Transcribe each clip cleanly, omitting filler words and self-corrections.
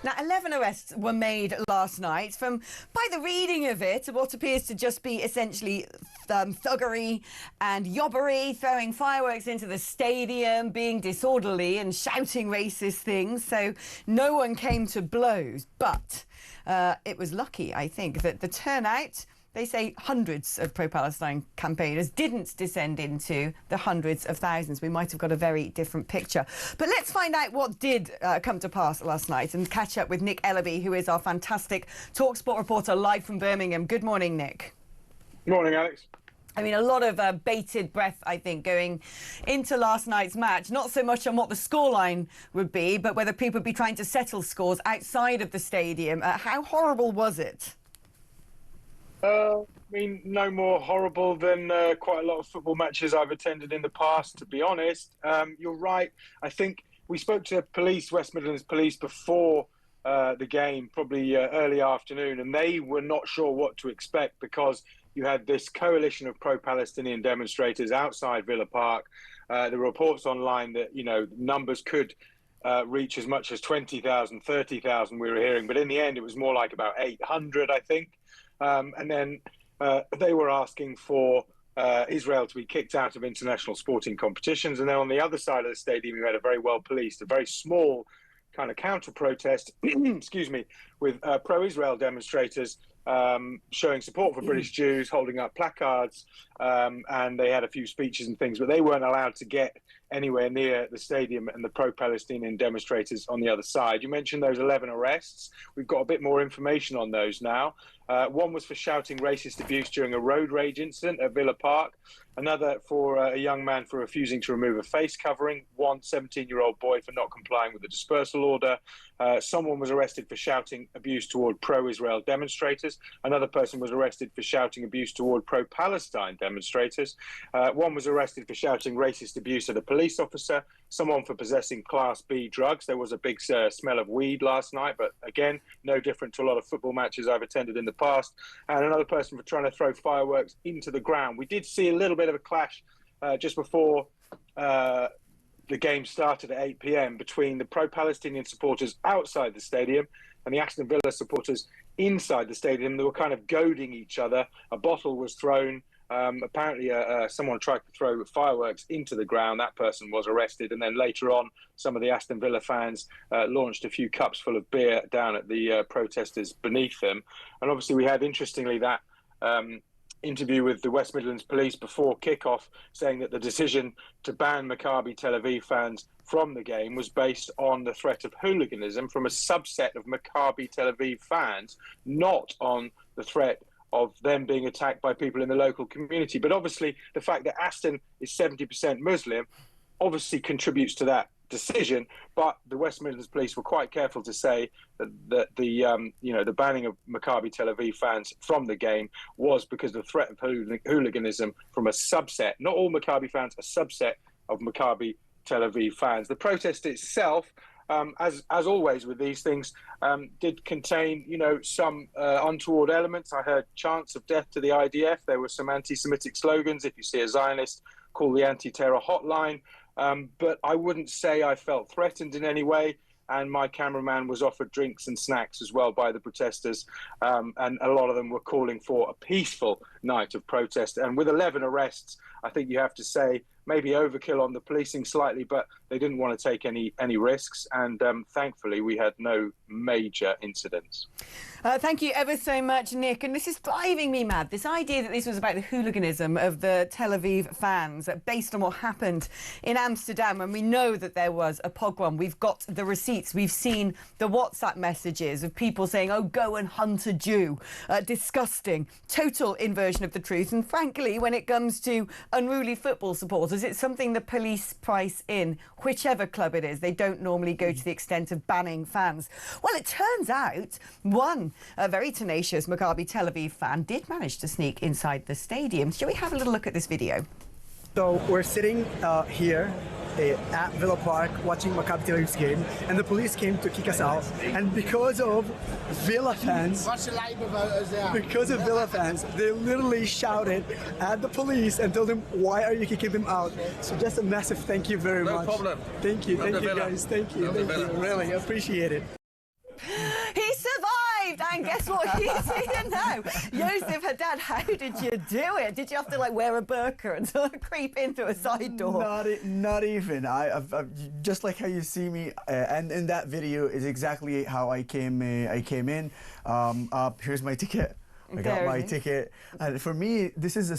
Now, 11 arrests were made last night by the reading of it, what appears to just be essentially thuggery and yobbery, throwing fireworks into the stadium, being disorderly and shouting racist things. So no one came to blows. But it was lucky, I think, that the turnout, they say hundreds of pro-Palestine campaigners, didn't descend into the hundreds of thousands. We might have got a very different picture. But let's find out what did come to pass last night and catch up with Nick Ellerby, who is our fantastic TalkSport reporter live from Birmingham. Good morning, Nick. Good morning, Alex. I mean, a lot of bated breath, I think, going into last night's match. Not so much on what the scoreline would be, but whether people would be trying to settle scores outside of the stadium. How horrible was it? I mean, no more horrible than quite a lot of football matches I've attended in the past, to be honest. You're right. I think we spoke to police, West Midlands Police, before the game, probably early afternoon, and they were not sure what to expect because you had this coalition of pro-Palestinian demonstrators outside Villa Park. There were reports online that, numbers could reach as much as 20,000, 30,000 we were hearing. But in the end, it was more like about 800, I think. And then they were asking for Israel to be kicked out of international sporting competitions. And then on the other side of the stadium, you had a very well-policed, a very small kind of counter-protest, excuse me, with pro-Israel demonstrators showing support for British Jews, holding up placards, and they had a few speeches and things, but they weren't allowed to get anywhere near the stadium and the pro-Palestinian demonstrators on the other side. You mentioned those 11 arrests. We've got a bit more information on those now. One was for shouting racist abuse during a road rage incident at Villa Park. Another for a young man for refusing to remove a face covering. One 17-year-old boy for not complying with the dispersal order. Someone was arrested for shouting abuse toward pro-Israel demonstrators. Another person was arrested for shouting abuse toward pro-Palestine demonstrators. One was arrested for shouting racist abuse at a police officer. Someone for possessing Class B drugs. There was a big smell of weed last night, but again, no different to a lot of football matches I've attended in the past. And another person for trying to throw fireworks into the ground. We did see a little bit of a clash just before the game started at 8 p.m. between the pro-Palestinian supporters outside the stadium and the Aston Villa supporters inside the stadium. They were kind of goading each other. A bottle was thrown. Apparently, someone tried to throw fireworks into the ground. That person was arrested. And then later on, some of the Aston Villa fans launched a few cups full of beer down at the protesters beneath them. And obviously, we had, interestingly, that interview with the West Midlands Police before kickoff, saying that the decision to ban Maccabi Tel Aviv fans from the game was based on the threat of hooliganism from a subset of Maccabi Tel Aviv fans, not on the threat of them being attacked by people in the local community. But obviously, the fact that Aston is 70% Muslim obviously contributes to that decision. But the West Midlands Police were quite careful to say that the banning of Maccabi Tel Aviv fans from the game was because of the threat of hooliganism from a subset, not all Maccabi fans, a subset of Maccabi Tel Aviv fans. The protest itself, as always with these things, did contain, some untoward elements. I heard chants of death to the IDF. There were some anti-Semitic slogans. If you see a Zionist, call the anti-terror hotline. But I wouldn't say I felt threatened in any way. And my cameraman was offered drinks and snacks as well by the protesters. And a lot of them were calling for a peaceful night of protest. And with 11 arrests, I think you have to say maybe overkill on the policing slightly, but they didn't want to take any risks. And thankfully, we had no major incidents. Thank you ever so much, Nick. And this is driving me mad. This idea that this was about the hooliganism of the Tel Aviv fans based on what happened in Amsterdam. And we know that there was a pogrom. We've got the receipts. We've seen the WhatsApp messages of people saying, oh, go and hunt a Jew. Disgusting. Total inversion of the truth. And frankly, when it comes to unruly football supporters, it's something the police price in, whichever club it is. They don't normally go to the extent of banning fans. Well, it turns out a very tenacious Maccabi Tel Aviv fan did manage to sneak inside the stadium. Shall we have a little look at this video? So we're sitting here at Villa Park watching Maccabi Tel Aviv's game, and the police came to kick us out. And because of Villa fans, they literally shouted at the police and told them, "Why are you kicking them out?" So just a massive thank you very much. No problem. Thank you guys. Thank you. Really appreciate it. And guess what? He's here now. Yosef Haddad, how did you do it? Did you have to like wear a burqa and sort of creep in through a side door? Not even. I've just like how you see me, and in that video is exactly how I came in. Here's my ticket. I got my ticket. And for me, this is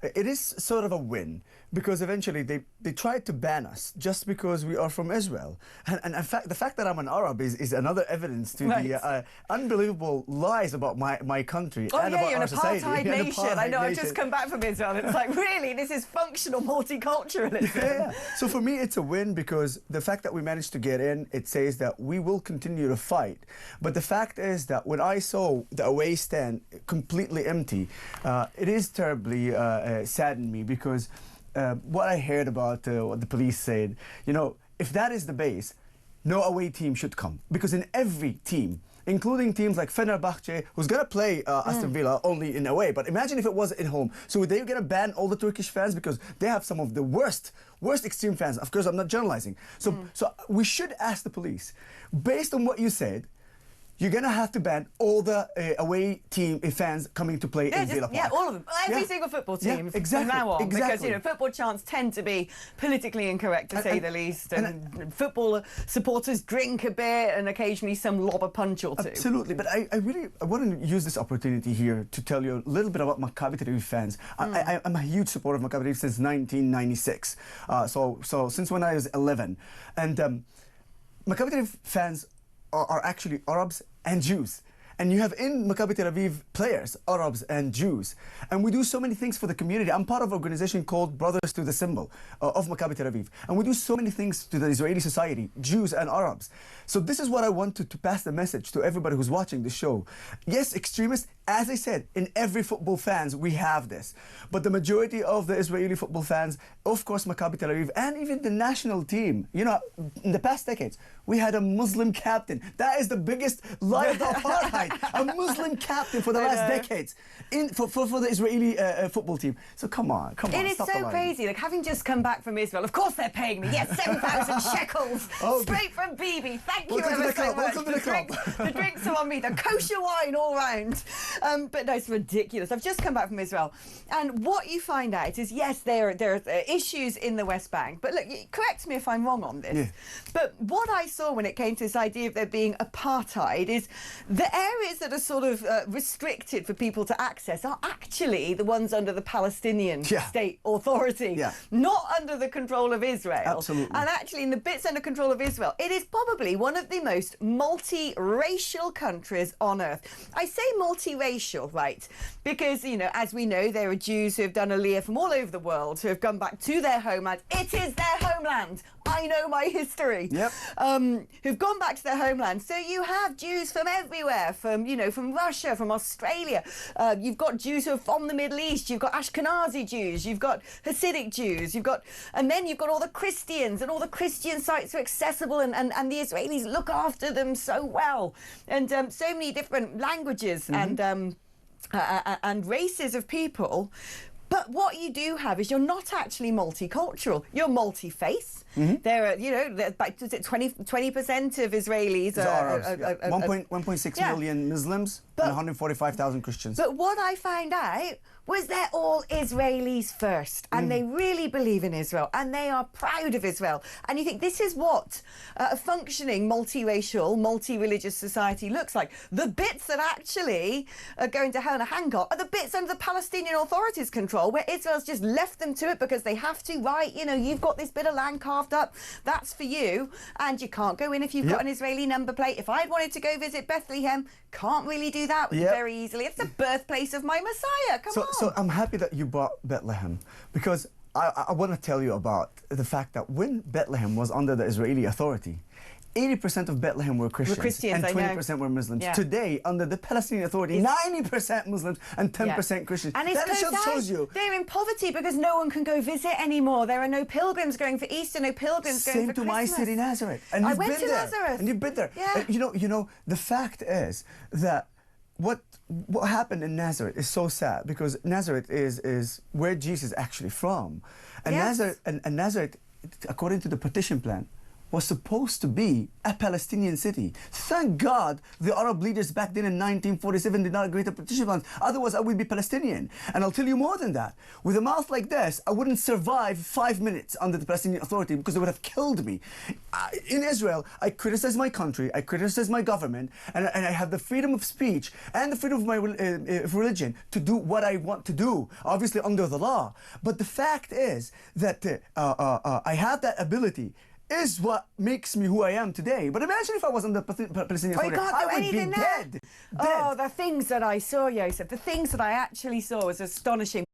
it is sort of a win, because eventually they tried to ban us just because we are from Israel. And in fact, the fact that I'm an Arab is another evidence to the unbelievable lies about my country and about you're our an society. apartheid nation. I know, I've just come back from Israel. It's like, really, this is functional multiculturalism. Yeah. So for me, it's a win, because the fact that we managed to get in, it says that we will continue to fight. But the fact is that when I saw the away stand completely empty, it is terribly saddened me, because what I heard about what the police said, you know, if that is the base, no away team should come, because in every team, including teams like Fenerbahce, who's going to play Aston Villa only in away, but imagine if it was in home. So they're going to ban all the Turkish fans, because they have some of the worst extreme fans. Of course, I'm not generalizing. So we should ask the police, based on what you said, you're going to have to ban all the away team fans coming to play in Villa Park. Yeah, all of them. Every single football team from now on. Because, you know, football chants tend to be politically incorrect, to say the least. And football supporters drink a bit and occasionally some lob a punch or two. Absolutely. But I want to use this opportunity here to tell you a little bit about Maccabi Tel Aviv fans. I'm a huge supporter of Maccabi Tel Aviv since 1996. So since when I was 11. And Maccabi Tel Aviv fans are actually Arabs and Jews. And you have in Maccabi Tel Aviv players, Arabs and Jews. And we do so many things for the community. I'm part of an organization called Brothers to the Symbol of Maccabi Tel Aviv. And we do so many things to the Israeli society, Jews and Arabs. So this is what I want to pass the message to everybody who's watching the show. Yes, extremists, as I said, in every football fans, we have this. But the majority of the Israeli football fans, of course, Maccabi Tel Aviv, and even the national team, you know, in the past decades, we had a Muslim captain. That is the biggest lie of the apartheid. A Muslim captain for the last decades for the Israeli football team. So come on. It is so crazy. Like, having just come back from Israel, of course they're paying me. Yes, 7,000 shekels straight from Bibi. Thank you ever so much. The drinks are on me. The kosher wine all round. But no, it's ridiculous. I've just come back from Israel, and what you find out is, yes, there are issues in the West Bank. But look, correct me if I'm wrong on this. Yeah. But what I saw when it came to this idea of there being apartheid is the areas that are sort of restricted for people to access are actually the ones under the Palestinian state authority, not under the control of Israel. Absolutely. And actually, in the bits under control of Israel, it is probably one of the most multiracial countries on earth. I say multiracial, right, because, you know, as we know, there are Jews who have done Aliyah from all over the world, who have gone back to their homeland. It is their homeland. I know my history. Yep. Who've gone back to their homeland. So you have Jews from everywhere, from Russia, from Australia. You've got Jews who are from the Middle East. You've got Ashkenazi Jews. You've got Hasidic Jews. And then you've got all the Christians, and all the Christian sites are accessible, and the Israelis look after them so well. And so many different languages and races of people. But what you do have is you're not actually multicultural. You're multi-faith. There are, you know, about 20% of Israelis are Arabs. 1.6 million Muslims and 145,000 Christians. But what I found out was they're all Israelis first, and they really believe in Israel, and they are proud of Israel. And you think, this is what a functioning multiracial, multi-religious society looks like. The bits that actually are going to hell in a handcart are the bits under the Palestinian Authority's control, where Israel's just left them to it because they have to. Right, you know, you've got this bit of land carved up, that's for you, and you can't go in if you've got an Israeli number plate. If I'd wanted to go visit Bethlehem, can't really do that very easily. It's the birthplace of my Messiah. Come on. So I'm happy that you brought Bethlehem, because I want to tell you about the fact that when Bethlehem was under the Israeli authority, 80% of Bethlehem were Christians and 20% were Muslims. Yeah. Today, under the Palestinian Authority, 90% Muslims and 10% Christians. And that shows you they're in poverty because no one can go visit anymore. There are no pilgrims going for Easter, no pilgrims going for Christmas. Same to my city, Nazareth. And I went to Nazareth. And you've been there. Yeah. You know, the fact is that what happened in Nazareth is so sad, because Nazareth is where Jesus is actually from. And Nazareth, according to the partition plan, was supposed to be a Palestinian city. Thank God the Arab leaders back then in 1947 did not agree to partition plans. Otherwise, I would be Palestinian. And I'll tell you more than that. With a mouth like this, I wouldn't survive 5 minutes under the Palestinian Authority because they would have killed me. In Israel, I criticize my country, I criticize my government, and I have the freedom of speech and the freedom of my religion to do what I want to do, obviously under the law. But the fact is that I have that ability is what makes me who I am today. But imagine if I was on the Palestinian Authority, I would be dead. Oh, the things that I saw, Yosef, the things that I actually saw was astonishing.